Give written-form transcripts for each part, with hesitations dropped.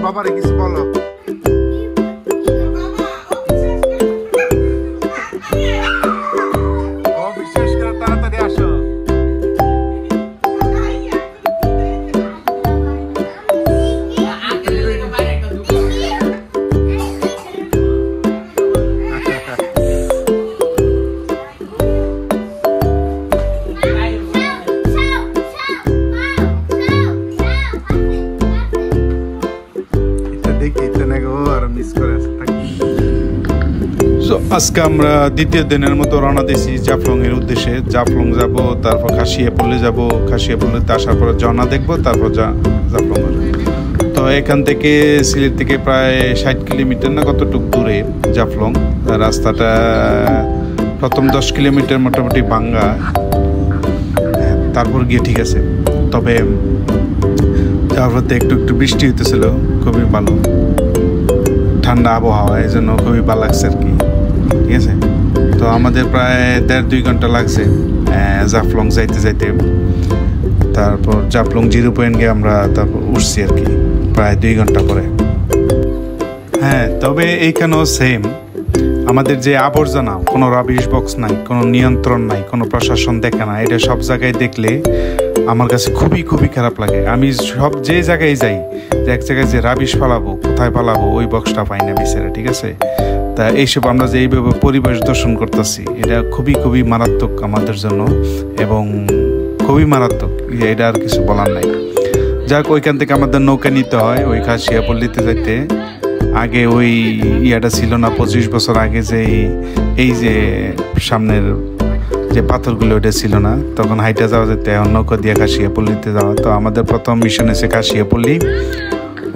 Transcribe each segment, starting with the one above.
বাবারে কিছু বলো। আজকে আমরা দ্বিতীয় দিনের মতো রওনা দিয়েছি জাফলং এর উদ্দেশ্যে। জাফলং যাব, তারপর খাসিয়াপল্লি যাব, খাসিয়াপল্লিতে আসার পর ঝর্ণা দেখবো, তারপর জাফলং। তো এখান থেকে সিলেট থেকে প্রায় 60 কিলোমিটার না কতটুকু দূরে জাফলং। রাস্তাটা প্রথম 10 কিলোমিটার মোটামুটি ভাঙ্গা, তারপর গিয়ে ঠিক আছে। তবে তারপরে একটু একটু বৃষ্টি হইতেছিল, খুবই ভালো ঠান্ডা আবহাওয়া, এই জন্য খুবই ভালো লাগছে আর কি। ঠিক আছে, তো আমাদের প্রায় 1.5-2 ঘন্টা লাগছে জাফলং যাইতে যাইতে। তারপর জাফলং 0 পয়েন্ট গিয়ে আমরা তারপর উঠছি আর কি প্রায় 2 ঘন্টা পরে। হ্যাঁ, তবে এইখানেও সেম, আমাদের যে আবর্জনা, কোনো রাবিশ বক্স নাই, কোনো নিয়ন্ত্রণ নাই, কোনো প্রশাসন দেখে না। এটা সব জায়গায় দেখলে আমার কাছে খুবই খুবই খারাপ লাগে। আমি সব যে জায়গায় যাই, যে এক জায়গায় যে রাবিশ ফালাবো, কোথায় ফালাবো, ওই বক্সটা পাই না বিচারে। ঠিক আছে, তা এইসব আমরা যে এইভাবে পরিবেশ দূষণ করতেছি, এটা খুবই খুবই মারাত্মক আমাদের জন্য, এবং খুবই মারাত্মক, এটা আর কিছু বলার নাই। যাক, ওইখান থেকে আমাদের নৌকা নিতে হয় ওই খাসিয়াপল্লিতে যাইতে। আগে ওই ইয়াটা ছিল না, 25 বছর আগে যে এই যে সামনের যে পাথরগুলো, ওটা ছিল না, তখন হাইটা যাওয়া যেত, এখন নৌকা দিয়ে খাসিয়াপল্লিতে যাওয়া। তো আমাদের প্রথম মিশন এসে খাসিয়াপল্লি,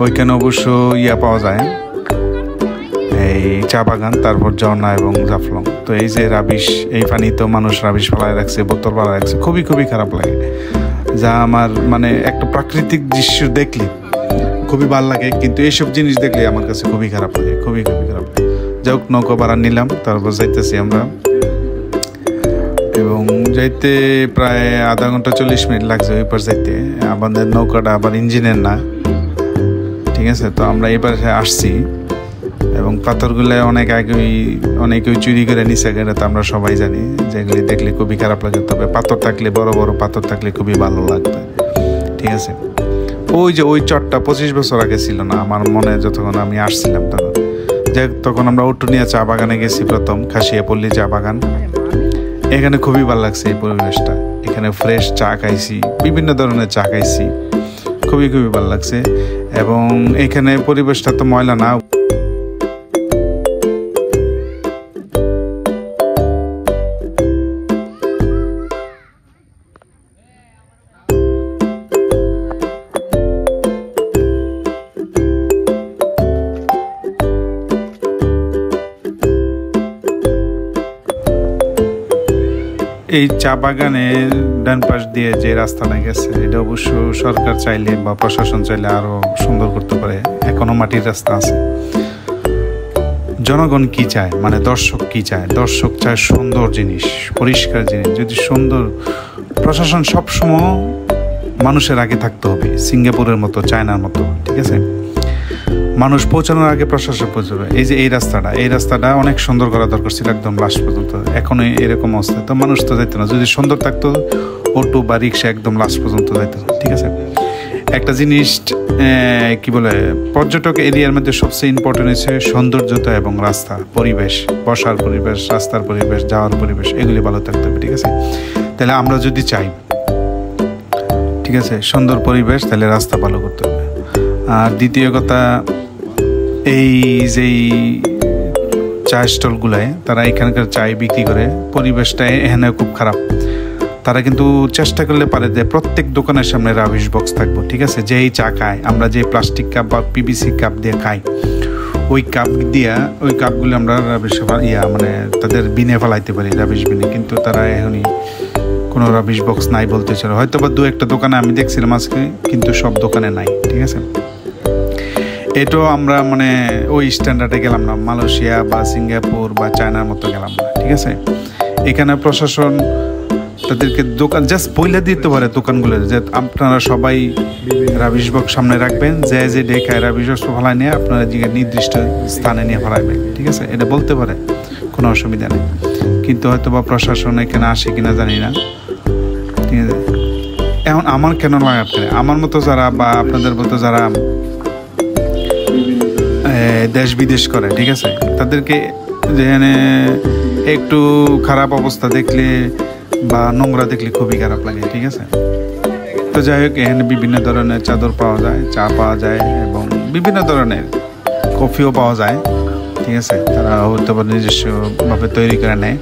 ওইখানে অবশ্য ইয়া পাওয়া যায়, এই চা বাগান, তারপর ঝর্ণা এবং জাফলং। তো এই যে রাবিশ, এই পানিতেও মানুষ রাবিশ ফেলায় রাখছে, বোতল ফেলায় রাখছে, খুবই খুবই খারাপ লাগে। যা আমার মানে একটা প্রাকৃতিক দৃশ্য দেখলে খুবই ভালো লাগে, কিন্তু এইসব জিনিস দেখলে আমার কাছে খুবই খারাপ লাগে, খুবই খুবই খারাপ। যাই হোক, নৌকা ভাড়া নিলাম, তারপর যাইতেছি আমরা, এবং যাইতে প্রায় আধা ঘন্টা 40 মিনিট লাগছে ওই পার যাইতে। আমাদের নৌকাটা আবার ইঞ্জিনের না, ঠিক আছে। তো আমরা এবার আসছি, এবং পাথরগুলো অনেকেই চুরি করে নিচে গেলে, তো আমরা সবাই জানি, যেগুলি দেখলে খুবই খারাপ লাগে। তবে পাথর থাকলে, বড় বড় পাথর থাকলে খুবই ভালো লাগবে। ঠিক আছে, ওই যে ওই চটটা 25 বছর আগে ছিল না আমার মনে, যতক্ষণ আমি আসছিলাম তখন। যাই হোক, তখন আমরা উটুনিয়া চা বাগানে গেছি, প্রথম খাসিয়াপল্লি চা বাগান। এখানে খুবই ভালো লাগছে এই পরিবেশটা, এখানে ফ্রেশ চা খাইছি, বিভিন্ন ধরনের চা খাইছি, খুবই খুবই ভালো লাগছে। এবং এখানে পরিবেশটা তো ময়লা না, এই চা বাগানের ডান পাশ দিয়ে যে রাস্তাটা গেছে, এটা অবশ্য সরকার চাইলে বা প্রশাসন চাইলে আরো সুন্দর করতে পারে। এখনো মাটির রাস্তা আছে। জনগণ কি চায়, মানে দর্শক কি চায়? দর্শক চায় সুন্দর জিনিস, পরিষ্কার জিনিস। যদি সুন্দর, প্রশাসন সবসময় মানুষের আগে থাকতে হবে, সিঙ্গাপুরের মতো, চায়নার মতো। ঠিক আছে, মানুষ পৌঁছানোর আগে প্রশাসন পৌঁছাবে। এই যে এই রাস্তাটা অনেক সুন্দর করা দরকার ছিল, একদম লাস্ট পর্যন্ত। এখন এরকম অবস্থা, তো মানুষ তো যাইতো না। যদি সুন্দর থাকতো, অটো বা রিক্সা একদম লাস্ট পর্যন্ত যাইতো। ঠিক আছে, একটা জিনিস কি বলে, পর্যটক এরিয়ার মধ্যে সবচেয়ে ইম্পর্টেন্ট হচ্ছে সৌন্দর্যতা এবং রাস্তা, পরিবেশ, বসার পরিবেশ, রাস্তার পরিবেশ, যাওয়ার পরিবেশ, এগুলি ভালো থাকতে হবে। ঠিক আছে, তাহলে আমরা যদি চাই, ঠিক আছে, সুন্দর পরিবেশ, তাহলে রাস্তা ভালো করতে হবে। আর দ্বিতীয় কথা, এই যেই চা স্টলগুলায় তারা এখানকার চায় বিক্রি করে, পরিবেশটা এখানে খুব খারাপ। তারা কিন্তু চেষ্টা করলে পারে যে প্রত্যেক দোকানের সামনে রাবিশ বক্স থাকবো। ঠিক আছে, যেই চা খায়, আমরা যে প্লাস্টিক কাপ বা পিভিসি কাপ দিয়ে খাই, ওই কাপগুলো আমরা রাবিশ মানে তাদের বিনে ফেলাইতে পারি, রাবিশ বিনে। কিন্তু তারা এখনই কোনো রাবিশ বক্স নাই বলতে ছিল। হয়তো বা 2-1টা দোকানে আমি দেখছিলাম আজকে, কিন্তু সব দোকানে নাই। ঠিক আছে, এটাও আমরা মানে ওই স্ট্যান্ডার্ডে গেলাম না, মালয়েশিয়া বা সিঙ্গাপুর বা চায়নার মতো গেলাম না। ঠিক আছে, এখানে প্রশাসন আপনাদেরকে দোকান জাস্ট বইলা দিতে পারে দোকানগুলো যে আপনারা সবাই রাবিশ বক্স সামনে রাখবেন, যে দেখায় রাবিশ বক্স ফেলায় নিয়ে আপনারা যে নির্দিষ্ট স্থানে নিয়ে ফেলাইবেন, ঠিক আছে, এটা বলতে পারে, কোনো অসুবিধা নেই। কিন্তু হয়তো বা প্রশাসন এখানে আসে কিনা জানি না, ঠিক আছে। এখন আমার কেন লাগাতে, আমার মতো যারা বা আপনাদের মতো যারা দেশ বিদেশ করে, ঠিক আছে, তাদেরকে যেখানে একটু খারাপ অবস্থা দেখলে বা নোংরা দেখলে খুবই খারাপ লাগে, ঠিক আছে। তো যাই হোক, এখানে বিভিন্ন ধরনের চাদর পাওয়া যায়, চা পাওয়া যায় এবং বিভিন্ন ধরনের কফিও পাওয়া যায়, ঠিক আছে। তারা হয়তো নিজস্বভাবে তৈরি করে নেয়।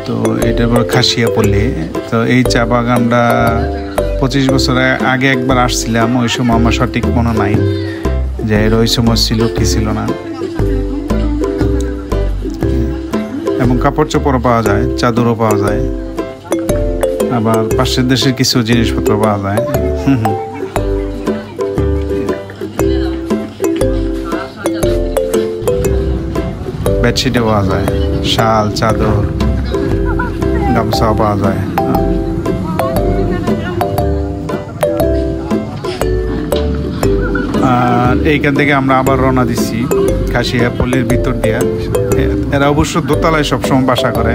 তো এটার পর খাসিয়া পল্লী। তো এই চা বাগানটা 25 বছর আগে একবার আসছিলাম, ওই সময় আমার সঠিক মনে নাই যে এর ওই সময় ছিল কি ছিল না। এবং কাপড় চোপড়ও পাওয়া যায়, চাদরও পাওয়া যায়, আবার পাশের দেশের কিছু জিনিসপত্র পাওয়া যায়। বেডশিটও পাওয়া যায়, শাল, চাদর, গামছাও পাওয়া যায়। আর এইখান থেকে আমরা আবার রওনা দিচ্ছি খাসিয়া পল্লীর ভিতর দিয়ে। এরা অবশ্য দোতলায় সবসময় বাসা করে,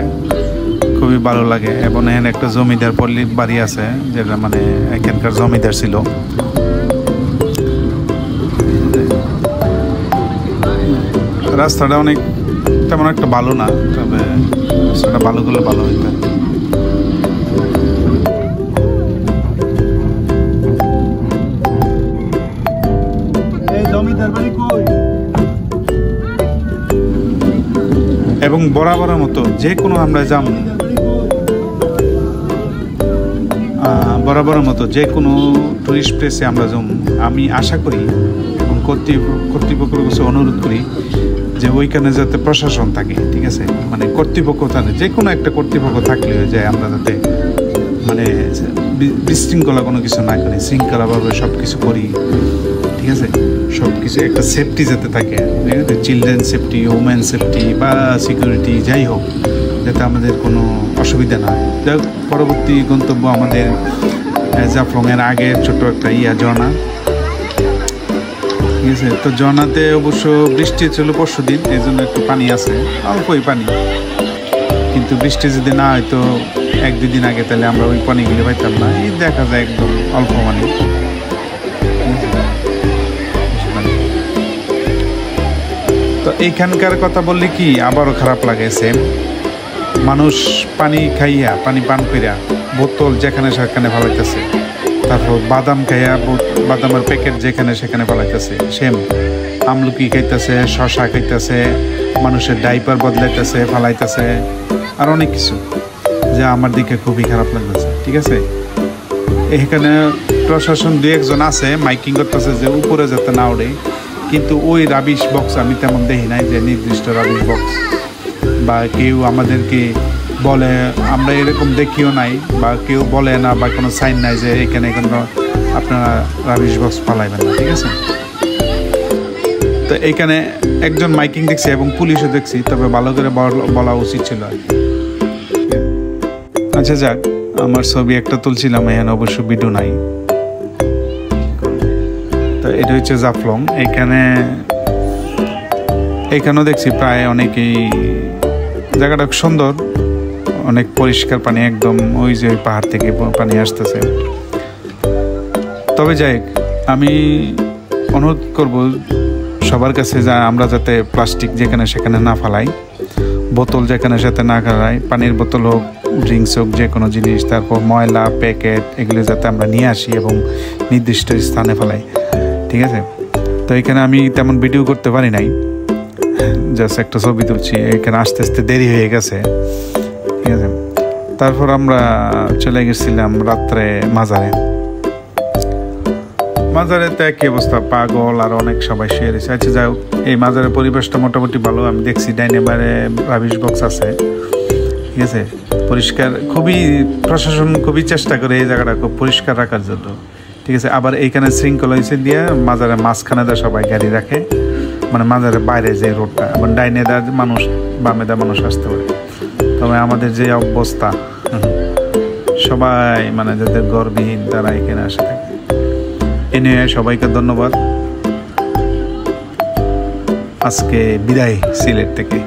খুবই ভালো লাগে। এবং এখানে একটা জমিদার পল্লীর বাড়ি আছে, যেটা মানে এখানকার জমিদার ছিল। রাস্তাটা অনেক তেমন একটা ভালো না, তবে রাস্তাটা ভালো করলে ভালো হইতো। এবং বরাবরের মতো যে কোনো আমরা যাম, বরাবরের মতো যে কোনো টুরিস্ট প্লেসে আমরা যাম, আমি আশা করি এবং কর্তৃপক্ষের কাছে অনুরোধ করি যে ওইখানে যাতে প্রশাসন থাকে, ঠিক আছে, মানে কর্তৃপক্ষ থাকে, যে কোনো একটা কর্তৃপক্ষ থাকলে যে আমরা যাতে মানে বিশৃঙ্খলা কোনো কিছু না করি, শৃঙ্খলাভাবে সব কিছু করি, ঠিক আছে। সব কিছু একটা সেফটি যাতে থাকে, ঠিক আছে, চিলড্রেন সেফটি, ওমেন সেফটি বা সিকিউরিটি, যাই হোক, যাতে আমাদের কোনো অসুবিধা না হয়। যাই হোক, পরবর্তী গন্তব্য আমাদের জাফলংয়ের আগের ছোট একটা ঝর্ণা, ঠিক আছে। তো ঝর্ণাতে অবশ্য বৃষ্টি ছিল পরশু দিন, এই জন্য একটু পানি আছে, অল্পই পানি। কিন্তু বৃষ্টি যদি না হয়তো 1-2 দিন আগে, তাহলে আমরা ওই পানিগুলো পাইতাম না। এই দেখা যায় একদম অল্প পানি। তো এইখানকার কথা বললে কি আবারও খারাপ লাগে, সেম মানুষ পানি খাইয়া, পানি পান করিয়া বোতল যেখানে সেখানে ফেলাইতেছে, তারপর বাদাম খাইয়া বাদামের প্যাকেট যেখানে সেখানে ফেলাইতেছে, সেম আমলকি খাইতেছে, শশা খাইতেছে, মানুষের ডাইপার বদলাইতেছে, ফেলাইতেছে, আর অনেক কিছু, যা আমার দিকে খুবই খারাপ লাগতেছে, ঠিক আছে। এখানে প্রশাসন 2-1 জন আছে, মাইকিং করতেছে যে উপরে যাতে না ওঠে, কিন্তু ওই রাবিশ বক্স আমি তেমন দেখি নাই যে নির্দিষ্ট রাবিশ বক্স, বা কেউ আমাদেরকে বলে, আমরা এরকম দেখিও নাই, বা কেউ বলে না, বা কোনো সাইন নাই যে এখানে কোনো আপনারা রাবিশ বক্স ফালাইবেন না, ঠিক আছে। তো এইখানে একজন মাইকিং দেখছি এবং পুলিশও দেখছি, তবে ভালো করে বলা উচিত ছিল আর কি। আচ্ছা যাক, আমার ছবি একটা তুলছিলাম, এখানে অবশ্য ভিডিও নাই। তো এটা হচ্ছে জাফলং। এখানেও দেখছি প্রায় অনেকেই, জায়গাটা সুন্দর, অনেক পরিষ্কার পানি, একদম ওই যে ওই পাহাড় থেকে পানি আসতেছে। তবে যাই হোক, আমি অনুরোধ করব সবার কাছে যা আমরা যাতে প্লাস্টিক যেখানে সেখানে না ফেলাই, বোতল যেখানে সেখানে না ফেলাই, পানির বোতল হোক, ড্রিঙ্কস হোক, যে কোনো জিনিস, তারপর ময়লা প্যাকেট, এগুলো যাতে আমরা নিয়ে আসি এবং নির্দিষ্ট স্থানে ফেলাই, ঠিক আছে। তো এখানে আমি তেমন ভিডিও করতে পারি নাই, জাস্ট একটা ছবি তুলছি। এখানে আস্তে আস্তে দেরি হয়ে গেছে, ঠিক আছে। তারপর আমরা চলে গেছিলাম রাত্রে মাজারে। তো একই অবস্থা, পাগল আর অনেক সবাই শুয়ে রয়েছে। আচ্ছা যাই হোক, এই মাজারের পরিবেশটা মোটামুটি ভালো। আমি দেখছি ডাইনে বাইরে রাবিশ বক্স আছে, ঠিক আছে, পরিষ্কার, খুবই প্রশাসন খুবই চেষ্টা করে এই জায়গাটা খুব পরিষ্কার রাখার জন্য, ঠিক আছে। আবার এইখানে শৃঙ্খলা হয়েছে দিয়ে মাজারের মাঝখানে দেয় সবাই গাড়ি রাখে, মানে মাজারের বাইরে যে রোডটা, আবার ডাইনে দেয় মানুষ, বামে দেয় মানুষ আসতে পারে। তো তবে আমাদের যে অবস্থা, সবাই মানে যাদের ঘরবিহীন তারা এখানে আসে থাকে। এ নিয়ে সবাইকে ধন্যবাদ। আজকে বিদায় সিলেট থেকে।